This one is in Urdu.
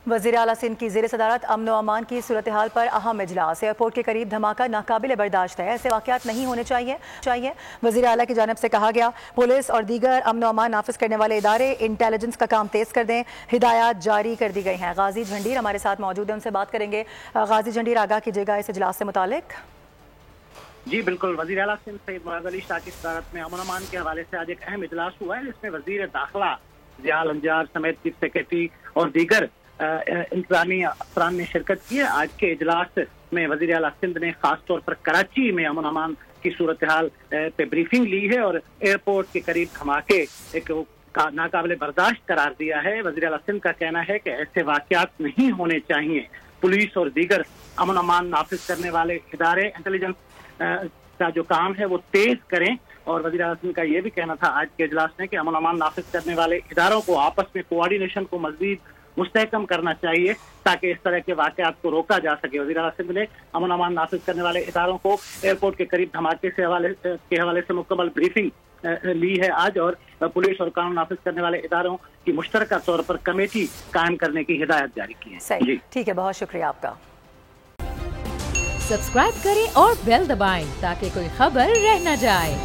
وزیر اعلیٰ سندھ کی زیر صدارت امن و امان کی صورتحال پر اہم اجلاس۔ ایئرپورٹ کے قریب دھماکہ ناقابل برداشت ہے، ایسے واقعات نہیں ہونے چاہیے۔ وزیر اعلیٰ کی جانب سے کہا گیا پولیس اور دیگر امن و امان نافذ کرنے والے ادارے انٹیلیجنس کا کام تیز کر دیں، ہدایات جاری کر دی گئی ہیں۔ غازی جھنڈیر ہمارے ساتھ موجود ہیں، ان سے بات کریں گے۔ غازی جھنڈیر، آگاہ کیجیے گا اس اجلاس سے متعلق۔ جی بالکل، وزیر اعلیٰ سندھ سید مراد علی شاہ کی صدارت میں امن و امان کے حوالے سے آج ایک اہم اجلاس ہوا ہے، جس میں وزیر داخلہ ضیاء الانجار سمیت چیف سیکرٹری اور دیگر انتظامی افسران نے شرکت کی ہے۔ آج کے اجلاس میں وزیر اعلیٰ سندھ نے خاص طور پر کراچی میں امن و امان کی صورتحال پہ بریفنگ لی ہے اور ایئرپورٹ کے قریب دھماکے ایک ناقابل برداشت قرار دیا ہے۔ وزیر اعلیٰ سندھ کا کہنا ہے کہ ایسے واقعات نہیں ہونے چاہیے۔ پولیس اور دیگر امن و امان نافذ کرنے والے ادارے انٹیلیجنس کا جو کام ہے وہ تیز کریں، اور وزیر اعلیٰ سندھ کا یہ بھی کہنا تھا آج کے اجلاس میں کہ امن و امان نافذ کرنے والے اداروں کو آپس میں کوآرڈینیشن کو مزید مستحکم کرنا چاہیے تاکہ اس طرح کے واقعات کو روکا جا سکے۔ وزیر اعلیٰ سندھ نے امن و امان نافذ کرنے والے اداروں کو ایئرپورٹ کے قریب دھماکے کے حوالے سے مکمل بریفنگ لی ہے آج، اور پولیس اور قانون نافذ کرنے والے اداروں کی مشترکہ طور پر کمیٹی قائم کرنے کی ہدایت جاری کی ہے۔ صحیح، ٹھیک ہے، بہت شکریہ آپ کا۔ سبسکرائب کریں اور بیل دبائیں تاکہ کوئی خبر رہ نہ جائے۔